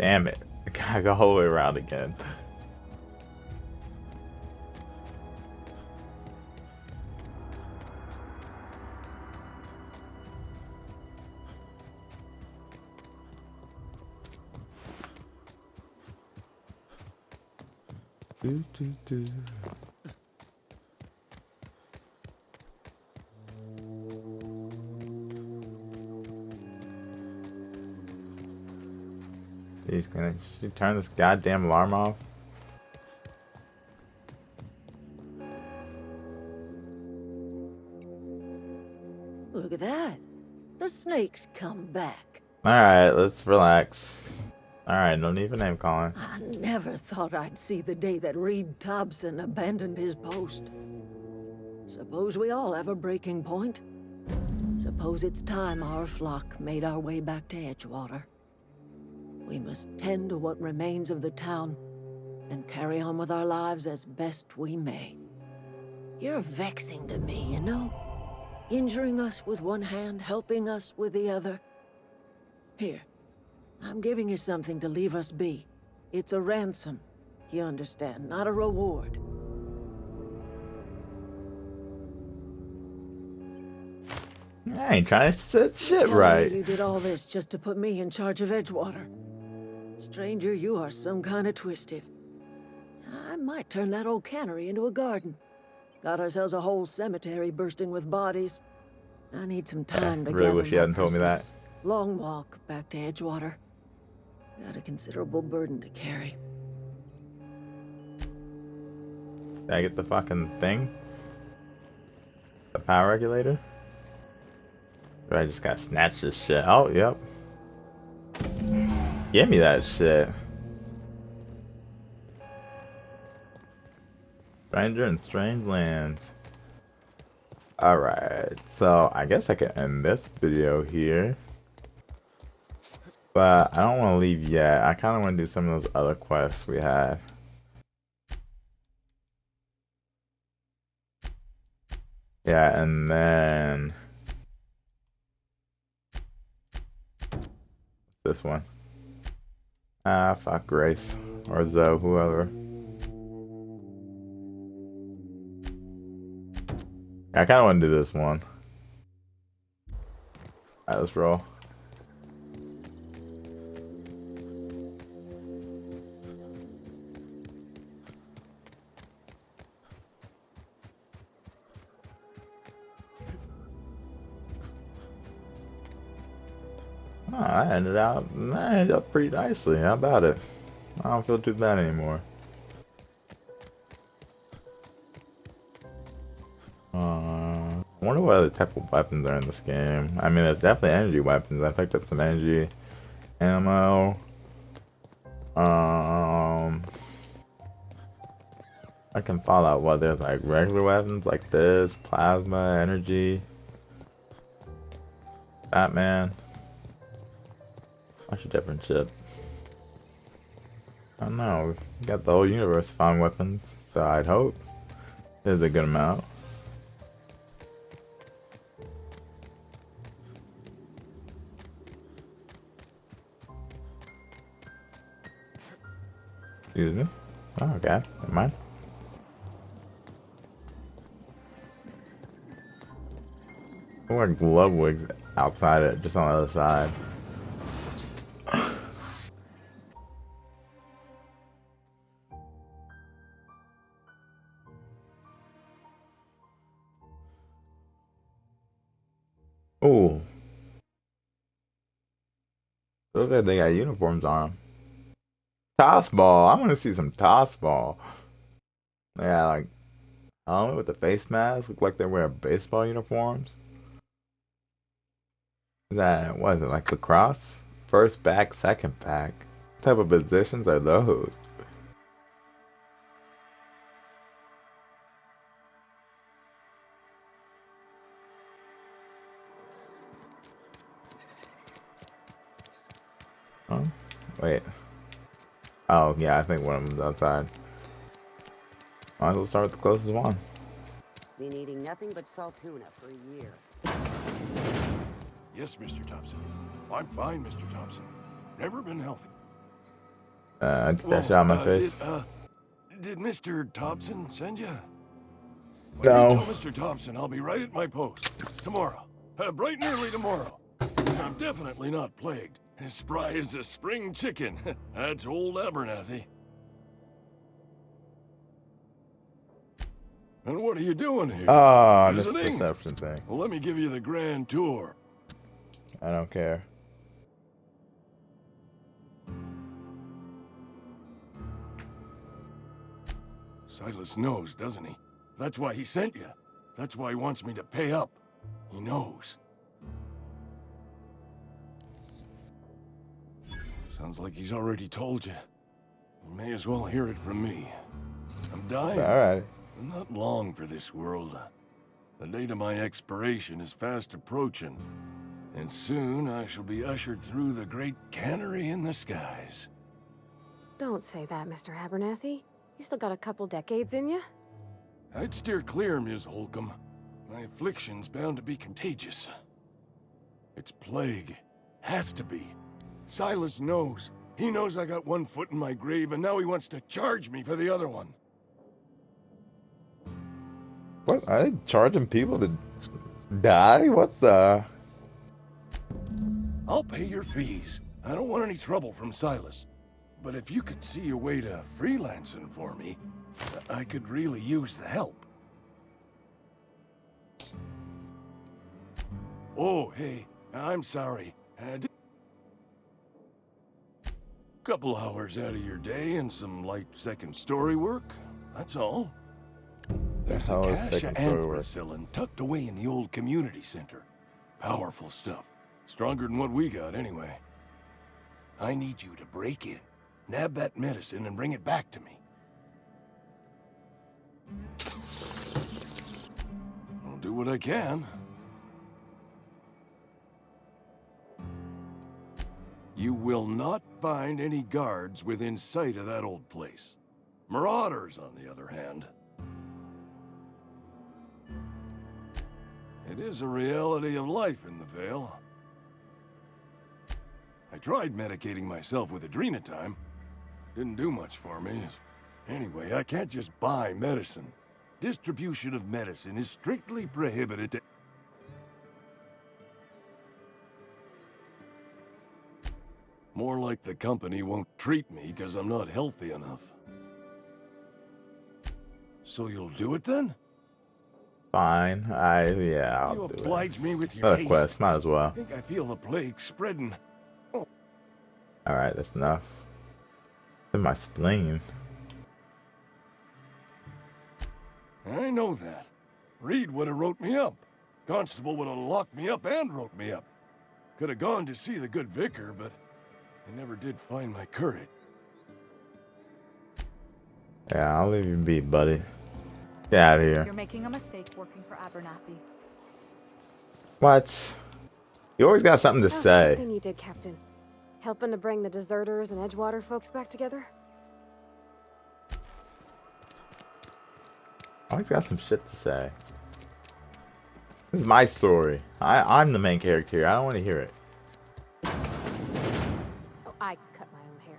Damn it. I gotta go all the way around again. Do, do, do. Jeez, can she turn this goddamn alarm off? Look at that. The snake's come back. Alright, let's relax. Alright, no need for name calling. I never thought I'd see the day that Reed Thompson abandoned his post. Suppose we all have a breaking point. Suppose it's time our flock made our way back to Edgewater. We must tend to what remains of the town and carry on with our lives as best we may. You're vexing to me, you know? Injuring us with one hand, helping us with the other. Here, I'm giving you something to leave us be. It's a ransom, you understand, not a reward. I ain't trying to set shit Telling right. me you did all this just to put me in charge of Edgewater. Stranger, you are some kind of twisted. I might turn that old cannery into a garden. Got ourselves a whole cemetery bursting with bodies. I need some time to really gather wish you my hadn't told me that. personals. Long walk back to Edgewater. Got a considerable burden to carry. Did I get the fucking thing? The power regulator? Or I just gotta snatch this shit. Oh, yep. Give me that shit. Stranger in strange lands. Alright, so I guess I can end this video here. But I don't want to leave yet. I kind of want to do some of those other quests we had. Yeah, and then this one. Ah, fuck Grace or Zoe, whoever. I kind of want to do this one. Alright, let's roll. Oh, that ended up pretty nicely. How about it? I don't feel too bad anymore. I wonder what other type of weapons are in this game. I mean, there's definitely energy weapons. I picked up some energy ammo. I can follow out what there's like regular weapons like this, plasma, energy, Batman. Bunch of different shit. I don't know. We got the whole universe to find weapons, so I'd hope there's a good amount. Excuse me. Oh, okay. Never mind. More glove wigs outside it, just on the other side. Oh. Look like they got uniforms on them. Toss ball. I want to see some toss ball. Yeah, like helmet with the face mask. Look like they wear baseball uniforms. Is that, what is it, like lacrosse? First back, second back. What type of positions are those? Oh, wait. Oh, yeah, I think one of them's outside. Might as well start with the closest one. Been eating nothing but salt tuna for a year. Yes, Mr. Thompson. I'm fine, Mr. Thompson. Never been healthy. Get that shot on my face. Did Mr. Thompson send you? No. Tell Mr. Thompson I'll be right at my post tomorrow. Bright and early tomorrow. 'Cause I'm definitely not plagued. As spry as a spring chicken. That's old Abernathy. And what are you doing here? Oh, this Visiting? perception thing. Well, let me give you the grand tour. I don't care. Silas knows, doesn't he? That's why he sent you. That's why he wants me to pay up. He knows. Sounds like he's already told you. You may as well hear it from me. I'm dying. Alright. I'm not long for this world. The date of my expiration is fast approaching. And soon I shall be ushered through the great cannery in the skies. Don't say that, Mr. Abernathy. You still got a couple decades in you. I'd steer clear, Ms. Holcomb. My affliction's bound to be contagious. It's plague. Has to be. Silas knows. He knows I got one foot in my grave, and now he wants to charge me for the other one. What? Are they charging people to die? What the? I'll pay your fees. I don't want any trouble from Silas. But if you could see a way to freelancing for me, I could really use the help. Oh, hey, I'm sorry. Couple hours out of your day and some light second story work. That's all. There's a hell is cache of second story work? anthracillin tucked away in the old community center. Powerful stuff. Stronger than what we got, anyway. I need you to break in, nab that medicine, and bring it back to me. I'll do what I can. You will not find any guards within sight of that old place. Marauders, on the other hand. It is a reality of life in the Vale. I tried medicating myself with Adrenatime. Didn't do much for me. Anyway, I can't just buy medicine. Distribution of medicine is strictly prohibited to... More like the company won't treat me because I'm not healthy enough. So you'll do it then? Fine. Yeah, I'll You do it. oblige me with your Another haste. quest. Might as well. I think I feel the plague spreading. Alright, that's enough. In my spleen. I know that. Reed would have wrote me up. Constable would have locked me up and wrote me up. Could have gone to see the good vicar, but I never did find my courage. Yeah, I'll leave you be, buddy. Get out of here. You're making a mistake working for Abernathy. What? You always got something to That was a good say. thing you did, Captain. Helping to bring the deserters and Edgewater folks back together. Always got some shit to say. This is my story. I'm the main character here. I don't want to hear it. Oh, I cut my own hair.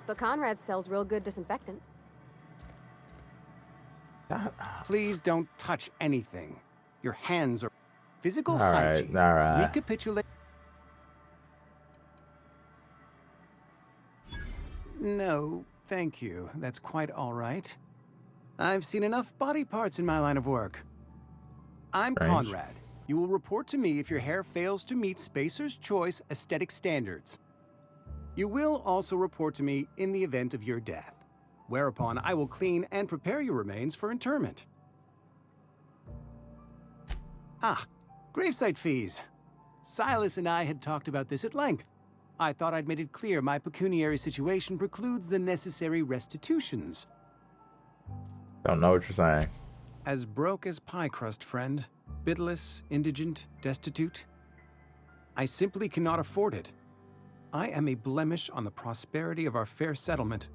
But Conrad sells real good disinfectant. Shut up. Please don't touch anything. Your hands are physical Alright, hygiene. alright. Recapitulate. No, thank you. That's quite all right. I've seen enough body parts in my line of work. I'm Strange. Conrad. You will report to me if your hair fails to meet Spacer's Choice aesthetic standards. You will also report to me in the event of your death, whereupon I will clean and prepare your remains for interment. Ah, gravesite fees. Silas and I had talked about this at length. I thought I'd made it clear my pecuniary situation precludes the necessary restitutions. Don't know what you're saying. As broke as pie crust, friend. Bidless, indigent, destitute. I simply cannot afford it. I am a blemish on the prosperity of our fair settlement.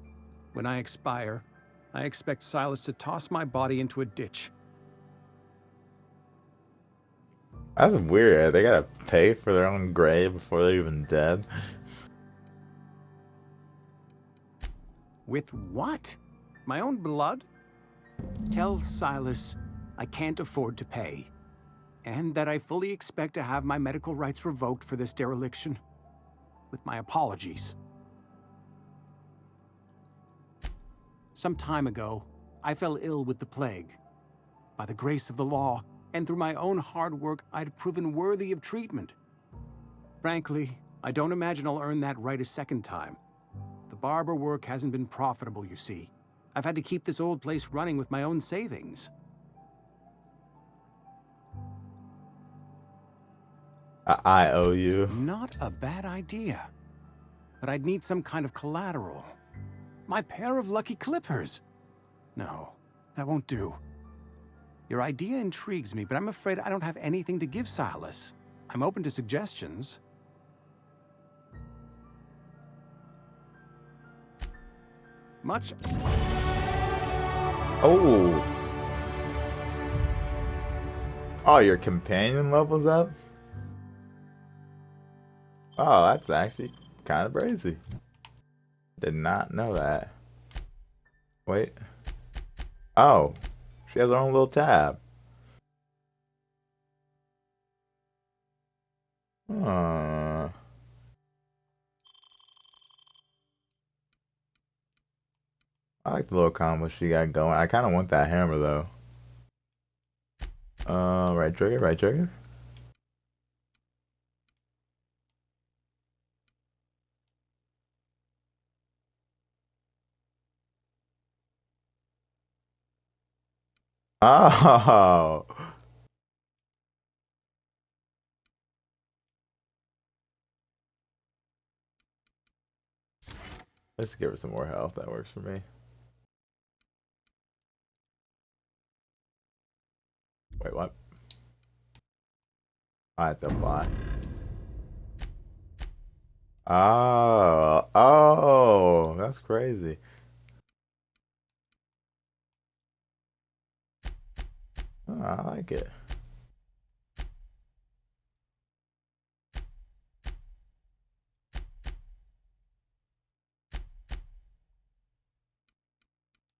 When I expire, I expect Silas to toss my body into a ditch. That's weird. They gotta pay for their own grave before they're even dead. With what? My own blood? Tell Silas I can't afford to pay, and that I fully expect to have my medical rights revoked for this dereliction. With my apologies. Some time ago, I fell ill with the plague. By the grace of the law, and through my own hard work, I'd proven worthy of treatment. Frankly, I don't imagine I'll earn that right a second time. The barber work hasn't been profitable, you see. I've had to keep this old place running with my own savings. I owe you. Not a bad idea. But I'd need some kind of collateral. My pair of lucky clippers. No, that won't do. Your idea intrigues me, but I'm afraid I don't have anything to give Silas. I'm open to suggestions. Much... Oh. Oh, your companion level's up? Oh, that's actually kind of crazy. Did not know that. Wait. Oh. She has her own little tab. I like the little combo she got going. I kind of want that hammer though. Right trigger, right trigger. Oh. Let's give her some more health. That works for me. Wait, what? I have to apply. Oh, that's crazy. Oh, I like it.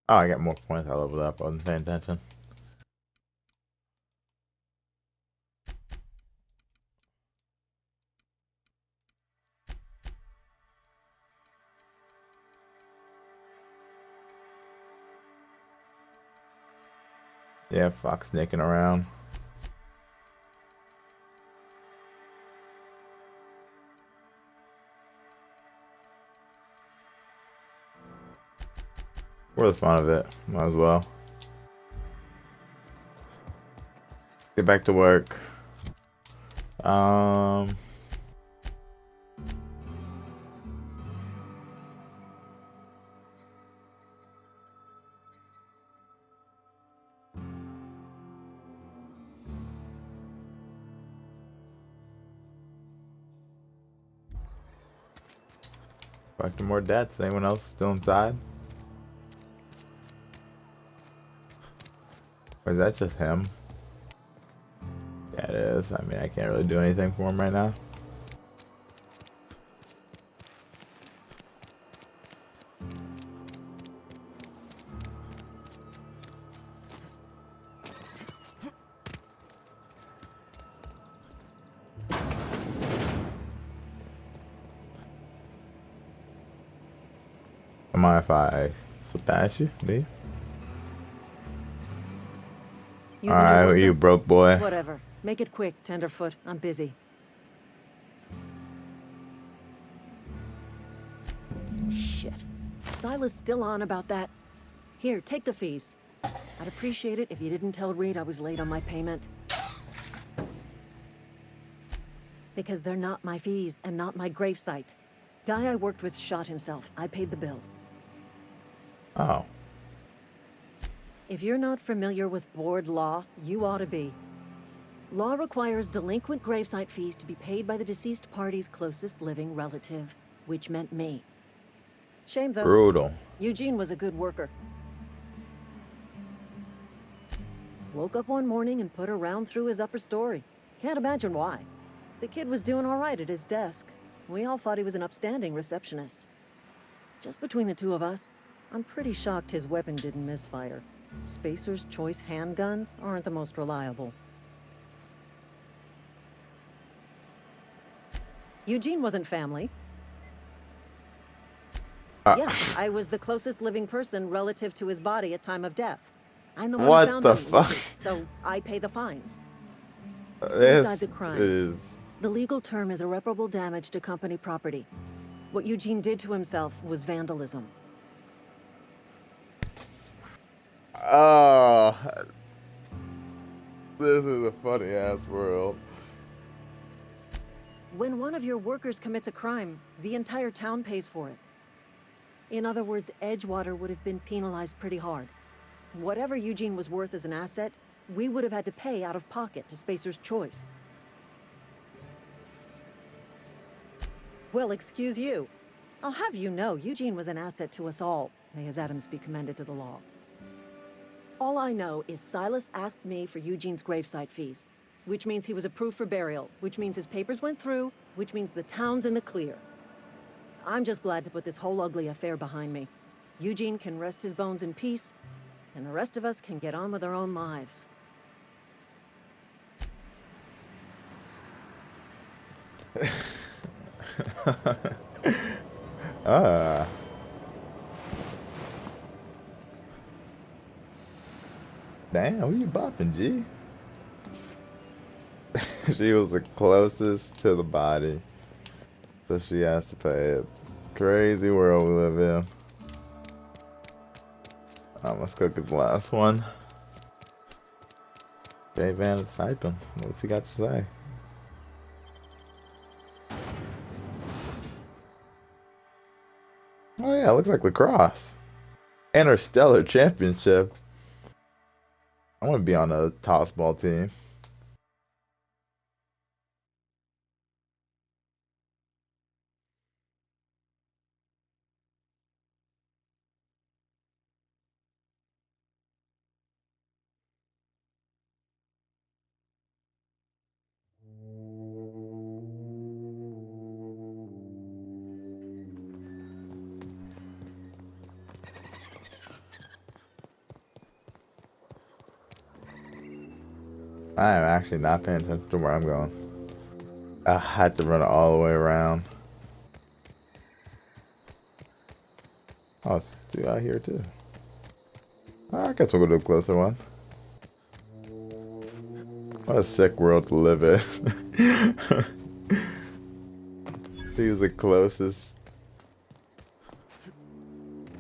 Oh, I got more points. I leveled up. I wasn't paying attention. Yeah, Fox sneaking around. For the fun of it, might as well. Get back to work. Back to more deaths. Anyone else still inside? Or is that just him? Yeah, it is. I mean, I can't really do anything for him right now. Am I if I slip past you, B? Alright, who you broke boy? Whatever. Make it quick, Tenderfoot. I'm busy. Shit. Silas still on about that. Here, take the fees. I'd appreciate it if you didn't tell Reed I was late on my payment. Because they're not my fees and not my gravesite. Guy I worked with shot himself. I paid the bill. Oh. If you're not familiar with board law, you ought to be. Law requires delinquent gravesite fees to be paid by the deceased party's closest living relative, which meant me. Shame though. Brutal. Eugene was a good worker. Woke up one morning and put a round through his upper story. Can't imagine why. The kid was doing all right at his desk. We all thought he was an upstanding receptionist. Just between the two of us, I'm pretty shocked his weapon didn't misfire. Spacer's Choice handguns aren't the most reliable. Eugene wasn't family. Yeah, I was the closest living person relative to his body at time of death. I'm the one What who found the him, fuck? so I pay the fines. This Suicide's a crime. is The legal term is irreparable damage to company property. What Eugene did to himself was vandalism. oh, this is a funny ass world. When one of your workers commits a crime, the entire town pays for it. In other words, Edgewater would have been penalized pretty hard. Whatever Eugene was worth as an asset, we would have had to pay out of pocket to Spacer's Choice. Well, excuse you. I'll have you know, Eugene was an asset to us all. May his atoms be commended to the law. All I know is Silas asked me for Eugene's gravesite fees, which means he was approved for burial, which means his papers went through, which means the town's in the clear. I'm just glad to put this whole ugly affair behind me. Eugene can rest his bones in peace, and the rest of us can get on with our own lives. Ah. Damn, who you bopping, G? She was the closest to the body, so she has to pay it. Crazy world we live in. Let's go get the last one. Dave Van Sypen. What's he got to say? Oh yeah, looks like lacrosse. Interstellar Championship. I want to be on a tossball team. I am actually not paying attention to where I'm going. I had to run it all the way around. Oh, it's two out here too. I guess we'll go to a closer one. What a sick world to live in. He was the closest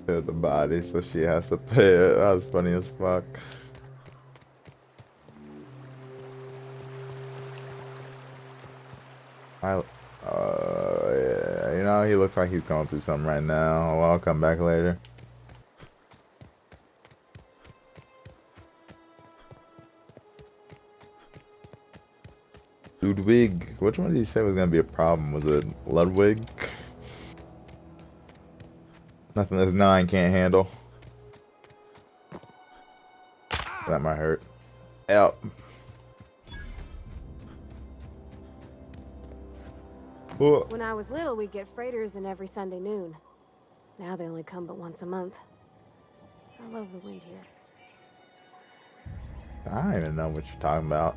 to the body, so she has to pay it. That was funny as fuck. Yeah, you know, he looks like he's going through something right now. Well, I'll come back later. Ludwig. Which one did he say was going to be a problem? Was it Ludwig? Nothing this 9 can't handle. That might hurt. Out. When I was little, we'd get freighters in every Sunday noon. Now they only come but once a month. I love the wind here. I don't even know what you're talking about.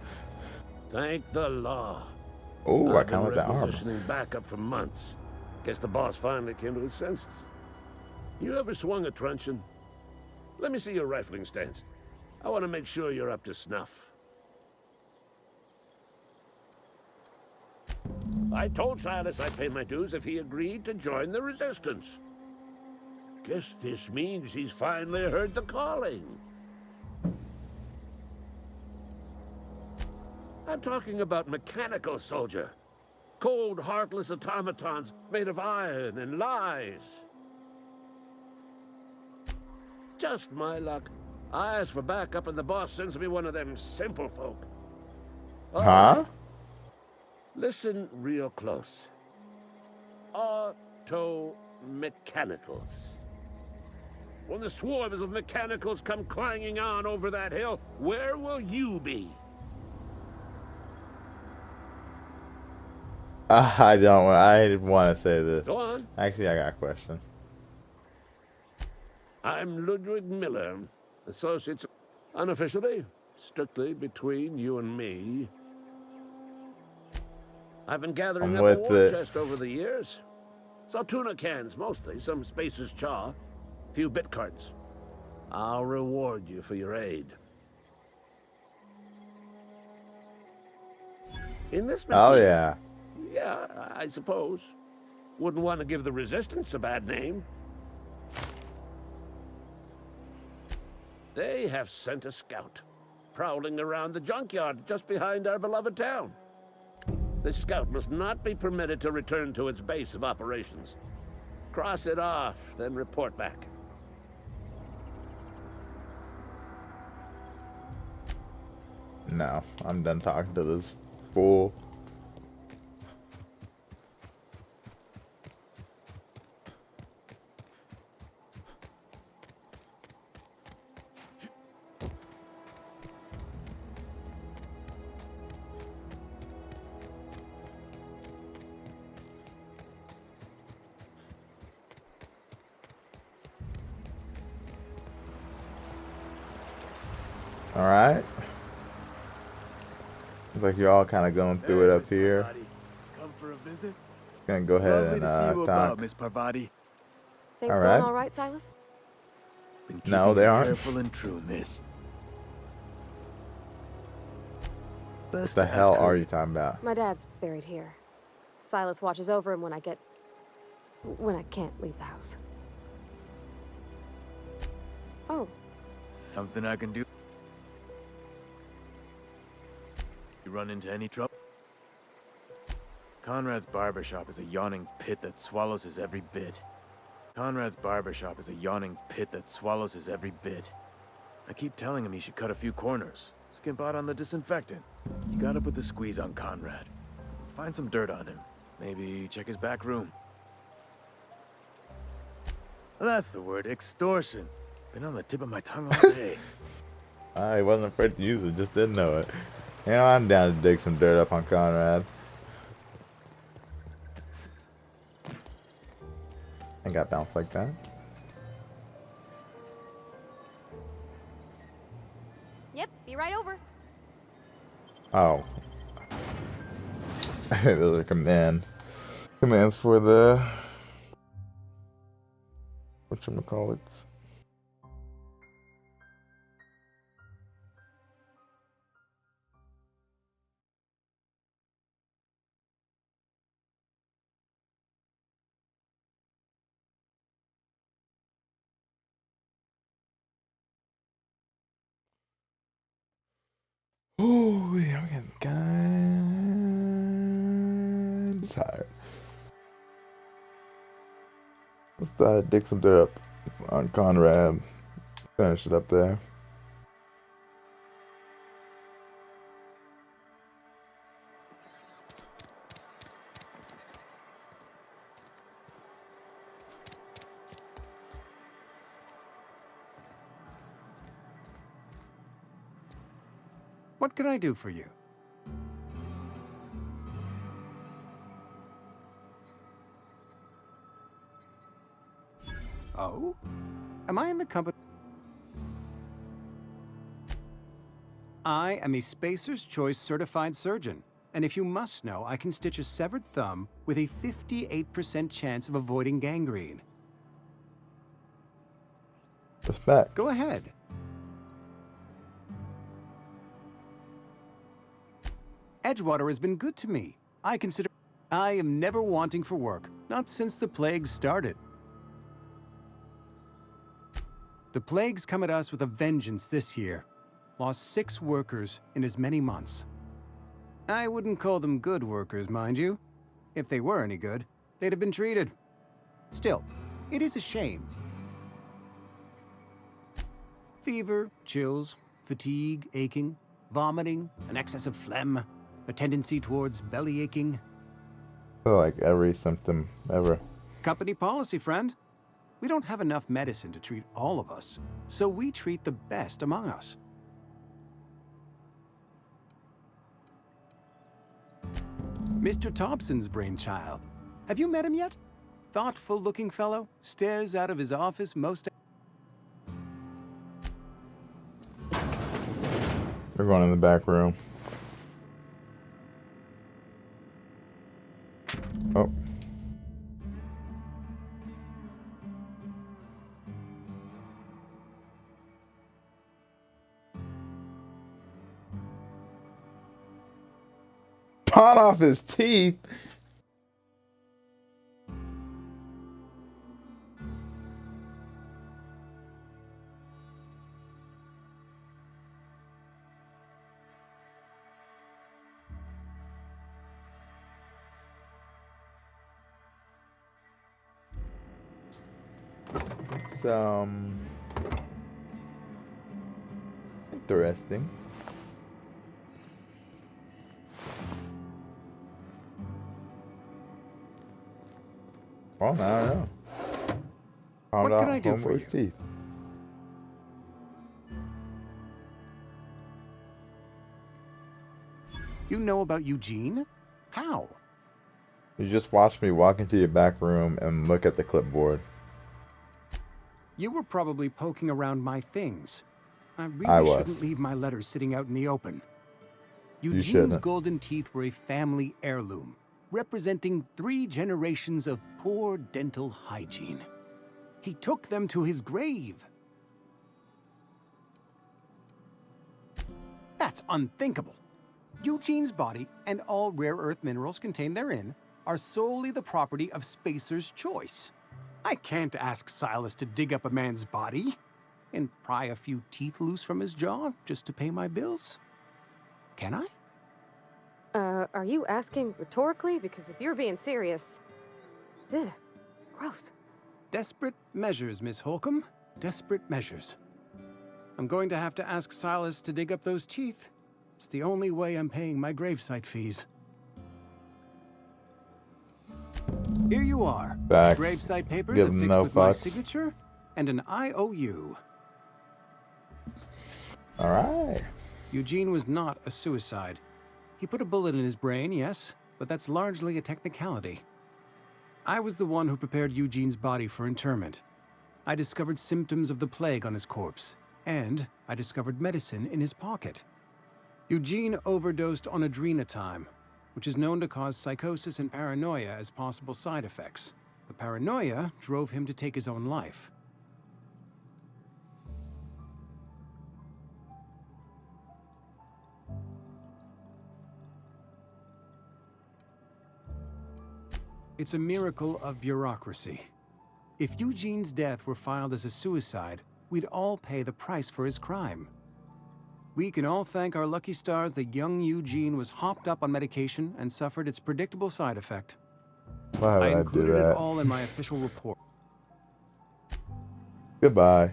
Thank the law. Oh, I I've been kind of like that armor. requisitioning backup for months. Guess the boss finally came to his senses. You ever swung a truncheon? Let me see your rifling stance. I want to make sure you're up to snuff. I told Silas I'd pay my dues if he agreed to join the resistance. Guess this means he's finally heard the calling. I'm talking about mechanical soldier. Cold, heartless automatons made of iron and lies. Just my luck. I ask for backup and the boss sends me one of them simple folk. Huh? Listen real close. Auto-mechanicals. When the swarms of mechanicals come clanging on over that hill, where will you be? I want to say this. Go on. Actually, I got a question. I'm Ludwig Miller, Associates. Unofficially, strictly between you and me. I've been gathering I'm up a with war it. chest over the years. Saltuna cans, mostly. Some Spacer's Chaw. Few bit cards. I'll reward you for your aid. Enlistment Oh fees? yeah. Yeah, I suppose. Wouldn't want to give the Resistance a bad name. They have sent a scout, prowling around the junkyard just behind our beloved town. This scout must not be permitted to return to its base of operations. Cross it off, then report back. No, I'm done talking to this fool. All right. Looks like you're all kind of going through it up here. Come for a visit? Gonna go ahead Lovely and to see you talk. about, Miss Parvati. Things All going right. all right, Silas? Been No, keeping they you aren't. Careful and true, miss. What Best the to ask hell her. are you talking about? My dad's buried here. Silas watches over him when I can't leave the house. Oh, Something I can do? You run into any trouble? Conrad's barbershop is a yawning pit that swallows his every bit. Conrad's barbershop is a yawning pit that swallows his every bit. I keep telling him he should cut a few corners. Skimp out on the disinfectant. You gotta put the squeeze on Conrad. Find some dirt on him. Maybe check his back room. That's the word, extortion. Been on the tip of my tongue all day. I wasn't afraid to use it, just didn't know it. You know, I'm down to dig some dirt up on Conrad. I got bounced like that. yep, be right over. Oh. Those are commands for the whatchamacallits. Oh, yeah, I'm getting kind of tired. Let's dig some dirt up on Conrad. Finish it up there. What can I do for you? Oh? Am I in the company? I am a Spacer's Choice certified surgeon. And if you must know, I can stitch a severed thumb with a 58% chance of avoiding gangrene. Respect. Go ahead. Edgewater has been good to me. I am never wanting for work, not since the plague started. The plague's come at us with a vengeance this year. Lost 6 workers in as many months. I wouldn't call them good workers, mind you. If they were any good, they'd have been treated. Still, it is a shame. Fever, chills, fatigue, aching, vomiting, an excess of phlegm, a tendency towards belly aching. Like every symptom ever. Company policy, friend. We don't have enough medicine to treat all of us, so we treat the best among us. Mr. Thompson's brainchild. Have you met him yet? Thoughtful-looking fellow, stares out of his office most... We're going in the back room. Oh. Pawn off his teeth. It's interesting. Well, I don't know. What can I do for you? Teeth. You know about Eugene? How? You just watched me walk into your back room and look at the clipboard. You were probably poking around my things. I I really was. shouldn't leave my letters sitting out in the open. Eugene's shouldn't. golden teeth were a family heirloom, representing 3 generations of poor dental hygiene. He took them to his grave. That's unthinkable. Eugene's body and all rare earth minerals contained therein are solely the property of Spacer's choice. I can't ask Silas to dig up a man's body and pry a few teeth loose from his jaw just to pay my bills. Can I? Are you asking rhetorically? Because if you're being serious... Ugh, gross. Desperate measures, Miss Holcomb. Desperate measures. I'm going to have to ask Silas to dig up those teeth. It's the only way I'm paying my gravesite fees. Here you are. Facts. Gravesite papers Give affixed no with my fucks. signature and an IOU. All right. Eugene was not a suicide. He put a bullet in his brain, yes, but that's largely a technicality. I was the one who prepared Eugene's body for interment. I discovered symptoms of the plague on his corpse, and I discovered medicine in his pocket. Eugene overdosed on adrenatime, which is known to cause psychosis and paranoia as possible side effects. The paranoia drove him to take his own life. It's a miracle of bureaucracy. If Eugene's death were filed as a suicide, we'd all pay the price for his crime. We can all thank our lucky stars that young Eugene was hopped up on medication and suffered its predictable side effect. Why would I I do included that? it all in my official report. Goodbye.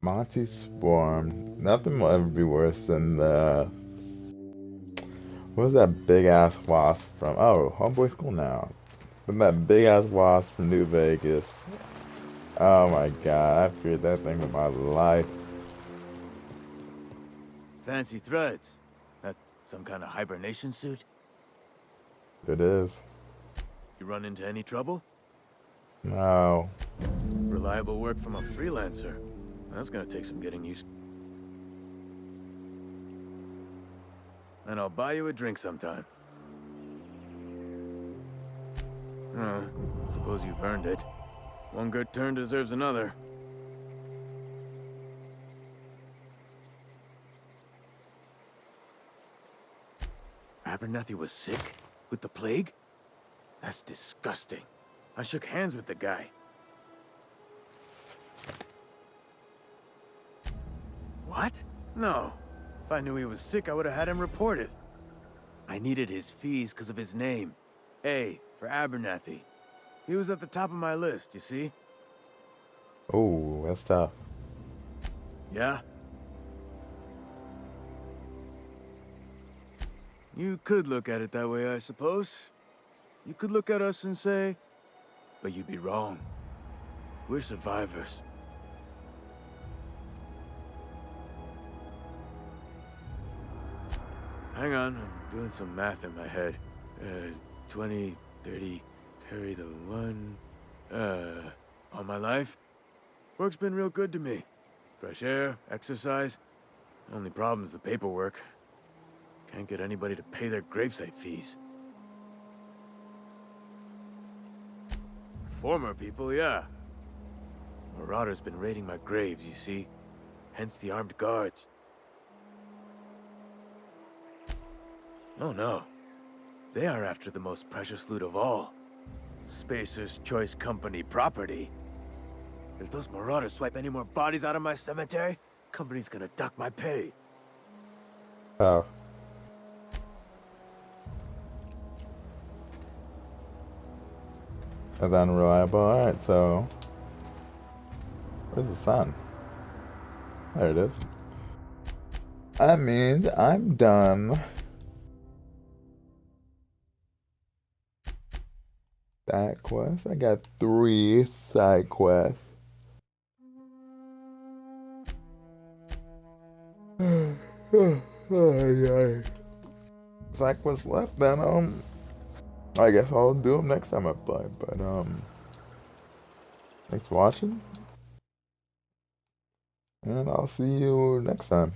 Monty Swarm. Nothing will ever be worse than the... What was that big ass wasp from? Oh, Homeboy School Now. From that big ass wasp from New Vegas. Oh my god, I feared that thing with my life. Fancy threads. That some kind of hibernation suit? It is. You run into any trouble? No. Reliable work from a freelancer. That's gonna take some getting used to. And I'll buy you a drink sometime. Suppose you've earned it. One good turn deserves another. Abernathy was sick? With the plague? That's disgusting. I shook hands with the guy. What? No. If I knew he was sick, I would have had him reported. I needed his fees because of his name. A for Abernathy. He was at the top of my list, you see? Oh, that's tough. Yeah? You could look at it that way, I suppose. You could look at us and say, but you'd be wrong. We're survivors. Hang on, I'm doing some math in my head. 20, 30, carry the one. All my life? Work's been real good to me. Fresh air, exercise. Only problem's the paperwork. Can't get anybody to pay their gravesite fees. Former people, yeah. Marauders been raiding my graves, you see. Hence the armed guards. Oh no. They are after the most precious loot of all. Spacer's Choice Company property. If those marauders swipe any more bodies out of my cemetery, company's gonna duck my pay. Oh. That's unreliable. Alright, so... Where's the sun? There it is. That means I'm done. That quest? I got 3 side quests. Side quests left, then I guess I'll do them next time I play. But thanks for watching, and I'll see you next time.